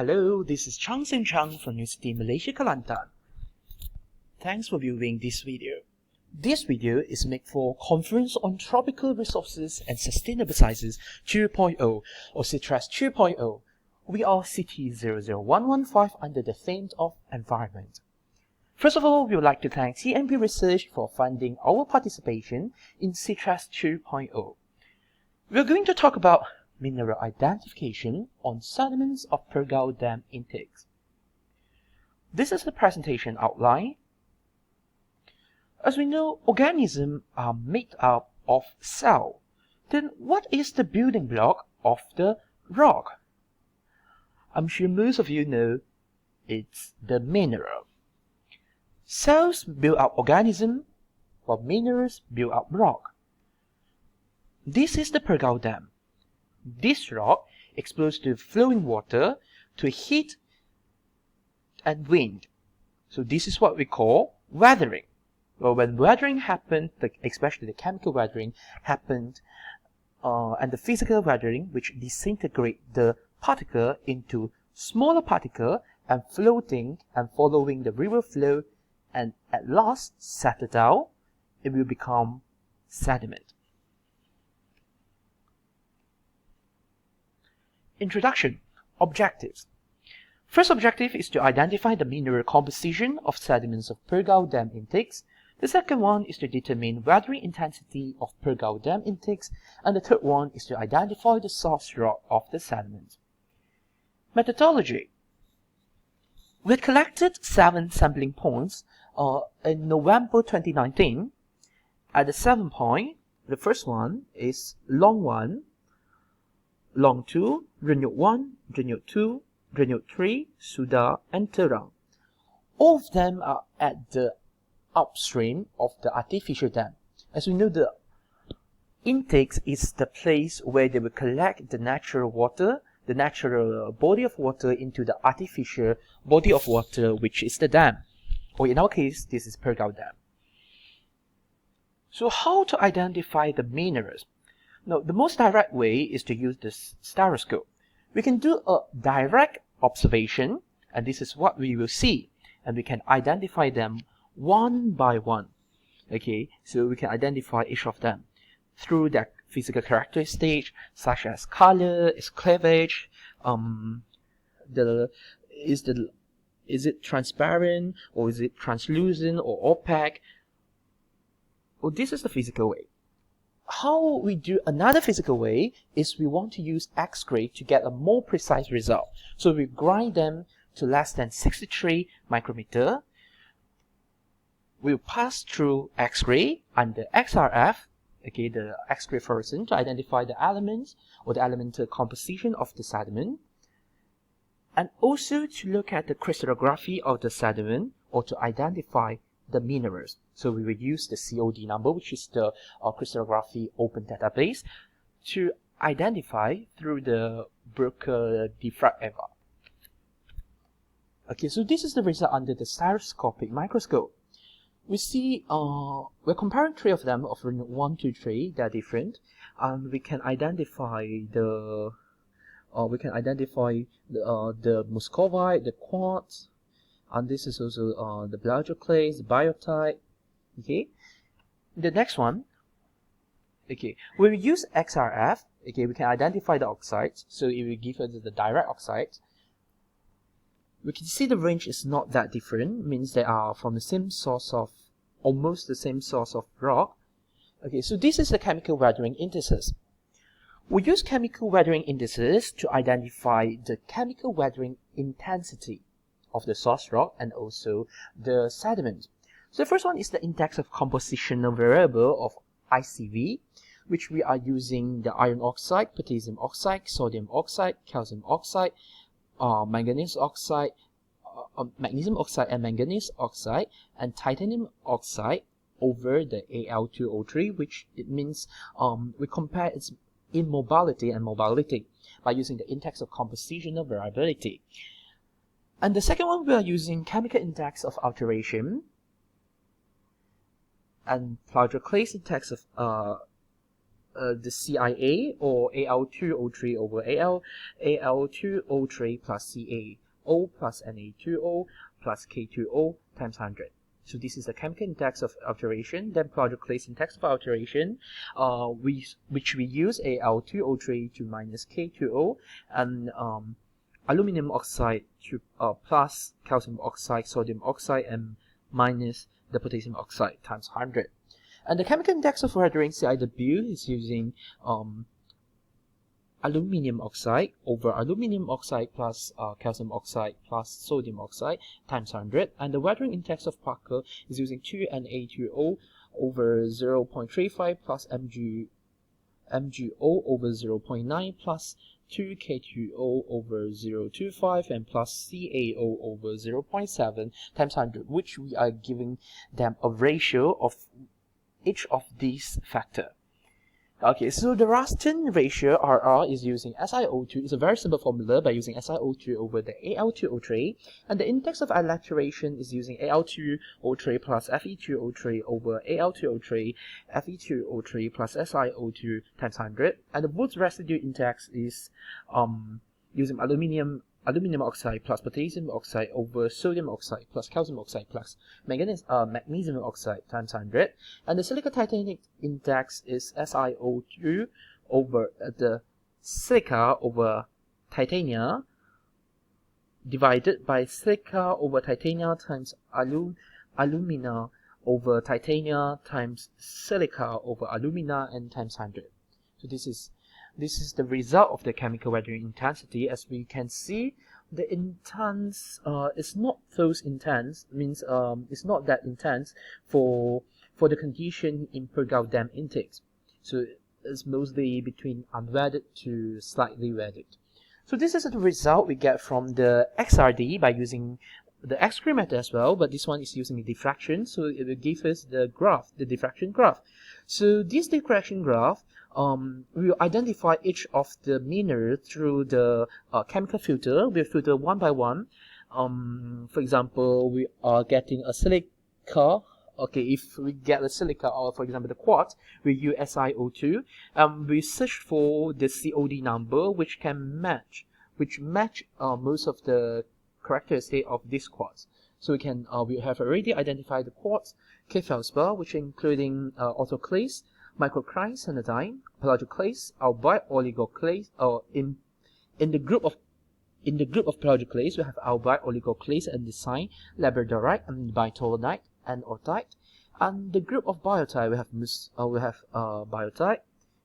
Hello, this is Chang Sing Chang from University Malaysia Kelantan. Thanks for viewing this video. This video is made for Conference on Tropical Resources and Sustainable Sciences 2.0 or CITRES 2.0. We are CT-00115 under the theme of Environment. First of all, we would like to thank TNP Research for funding our participation in CITRES 2.0. We are going to talk about mineral identification on sediments of Pergao Dam intakes. This is the presentation outline. As we know, organisms are made up of cells. Then what is the building block of the rock? I'm sure most of you know it's the mineral. Cells build up organisms, while minerals build up rock. This is the Pergao Dam. This rock exposed to flowing water, to heat and wind. So this is what we call weathering. Well, when weathering happened, especially the chemical weathering happened, and the physical weathering, which disintegrate the particle into smaller particle and floating and following the river flow, and at last settle down, it will become sediment. Introduction. Objectives. First objective is to identify the mineral composition of sediments of Pergao Dam intakes. The second one is to determine weathering intensity of Pergao Dam intakes. And the third one is to identify the source rock of the sediment. Methodology. We collected 7 sampling points in November 2019. At the 7 point, the first one is Long 1, Long 2, Renyuk 1, Renyuk 2, Renyuk 3, Suda, and Terang. All of them are at the upstream of the artificial dam. As we know, the intakes is the place where they will collect the natural water, the natural body of water into the artificial body of water, which is the dam. Or in our case, this is Pergao Dam. So how to identify the minerals? Now, the most direct way is to use the stereoscope. We can do a direct observation, and this is what we will see. And we can identify them one by one. Okay, so we can identify each of them through their physical characteristics, such as color, its cleavage, is it transparent, or is it translucent or opaque? Well, this is the physical way. How we do another physical way is we want to use X-ray to get a more precise result. So we grind them to less than 63 micrometer. We'll pass through X-ray under XRF, okay, the X-ray fluorescence, to identify the elements or the elemental composition of the sediment, and also to look at the crystallography of the sediment or to identify the minerals. So we will use the COD number, which is the crystallography open database, to identify through the Bruker diffract eval. Okay, so this is the result under the stereoscopic microscope. We see we're comparing 3 of them of 1, 2, 3. They're different, and we can identify the muscovite, the quartz. And this is also the plagioclase, the biotite. Okay. The next one. Okay. When we use XRF, okay, we can identify the oxides. So it will give us the direct oxides. We can see the range is not that different. Means they are from the same source of, almost the same source of rock. Okay. So this is the chemical weathering indices. We use chemical weathering indices to identify the chemical weathering intensity of the source rock and also the sediment. So the first one is the index of compositional variable of ICV, which we are using the iron oxide, potassium oxide, sodium oxide, calcium oxide, manganese oxide, magnesium oxide and manganese oxide, and titanium oxide over the Al2O3, which it means we compare its immobility and mobility by using the index of compositional variability. And the second one, we are using chemical index of alteration and plagioclase index of the CIA or Al2O3 over Al2O3 plus CaO plus Na2O plus K2O times 100. So this is the chemical index of alteration. Then product class index of alteration, which we use Al2O3 to minus K2O, and aluminum oxide to plus calcium oxide, sodium oxide, and minus the potassium oxide times 100. And the chemical index of weathering CIW is using aluminum oxide over aluminum oxide plus calcium oxide plus sodium oxide times 100. And the weathering index of Parker is using 2Na2O over 0.35 plus MgO over 0.9 plus 2K2O over 0.25 and plus CaO over 0.7 times 100, which we are giving them a ratio of each of these factors. Okay, so the Raston ratio RR is using SiO2. It's a very simple formula by using SiO2 over the Al2O3, and the index of alteration is using Al2O3 plus Fe2O3 over Al2O3 Fe2O3 plus SiO2 times 100, and the Woods residue index is using aluminum oxide plus potassium oxide over sodium oxide plus calcium oxide plus magnesium oxide times 100, and the silica titanium index is SiO2 over the silica over titania divided by silica over titania times alumina over titania times silica over alumina and times 100. So this is the result of the chemical weathering intensity. As we can see, the intense is not those intense, means it's not that intense for the condition in per Gulf dam intakes. So it's mostly between unweathered to slightly weathered. So this is the result we get from the XRD by using the X-ray method as well, but this one is using the diffraction, so it will give us the graph, the diffraction graph. So this diffraction graph, we will identify each of the mineral through the chemical filter. We'll filter one by one. For example, we are getting a silica. Okay, if we get a silica, or for example the quartz, we use SiO2. We search for the COD number, which match most of the characteristics of this quartz. So we have already identified the quartz K-feldspar, which including autoclase, microcline, sanidine, pelagiclase, albite, oligoclase. In the group of pelagiclase, we have albite, oligoclase, andesite, labradorite, and bitolanite, and orthite. And the group of biotite, we have biotite.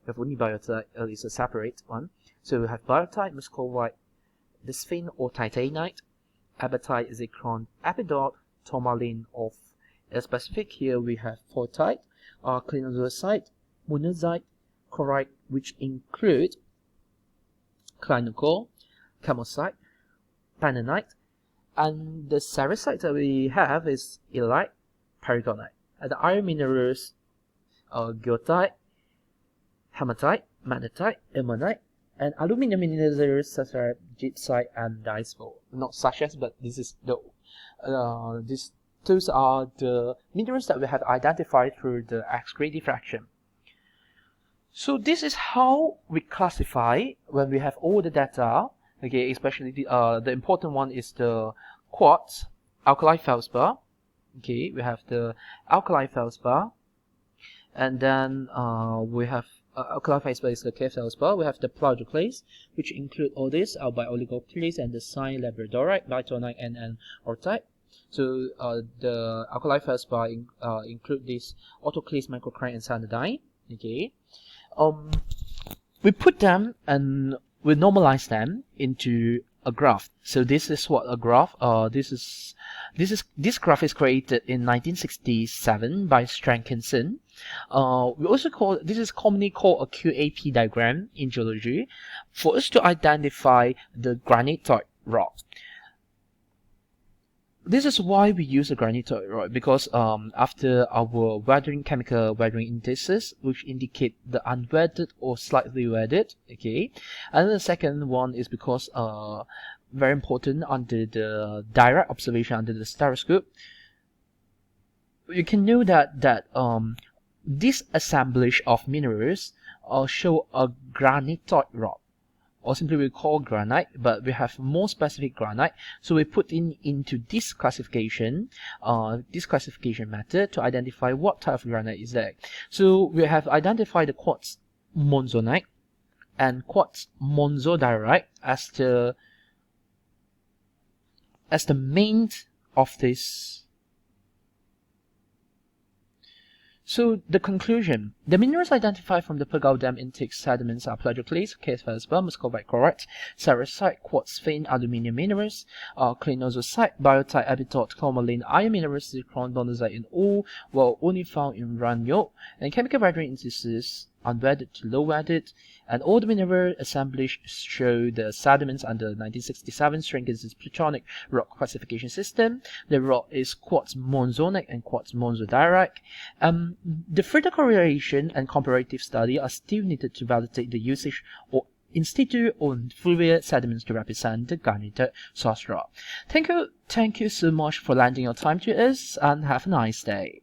We have only biotite. It's a separate one. So we have biotite, muscovite, bisphene or titanite, apatite, zircon, epidot, tourmaline of specific. Here we have fortite, clinosite, monazite, chlorite, which include clinocol, camosite, pananite, and the cerussite that we have is illite, paragonite. And the iron minerals are goethite, hematite, magnetite, ilmenite, and aluminum minerals such as gypsite and dispho. Not such as, but this is those are the minerals that we have identified through the X-ray diffraction. So this is how we classify when we have all the data. Okay, especially the important one is the quartz alkali feldspar. Okay, we have the alkali feldspar, and then we have alkali feldspar is the K-feldspar. We have the pelagiclase, which include all this albite, oligoclase, and the sign labradorite, bitolanite, and orthite. So the alkali feldspar include this autoclase, microcline, and sanidine. Okay, we put them and we normalize them into a graph. So this is what a graph. This graph is created in 1967 by Strankinson. We also call this is commonly called a QAP diagram in geology, for us to identify the granitoid rock. This is why we use a granitoid rock, because after our chemical weathering indices, which indicate the unweathered or slightly weathered, okay. And the second one is because very important under the direct observation under the stereoscope, you can know that this assemblage of minerals show a granitoid rock, or simply we call granite, but we have more specific granite, so we put into this classification method to identify what type of granite is there. So we have identified the quartz monzonite and quartz monzodiorite as the main of this. So the conclusion: the minerals identified from the Pergao Dam intake sediments are plagioclase, feldspar, muscovite chlorite, sericite, quartz vein, aluminium minerals, clinososite, biotite, epithet, tourmaline, iron minerals, zircon, bonazite, and ore were only found in Ranyo, and chemical rendering indices unweathered to low weathered, and all the mineral assemblage show the sediments under 1967 Stringency's plutonic rock classification system. The rock is quartz monzonite and quartz monzodiorite. The further correlation and comparative study are still needed to validate the usage of in situ on fluvial sediments to represent the garneted source rock. Thank you so much for lending your time to us, and have a nice day.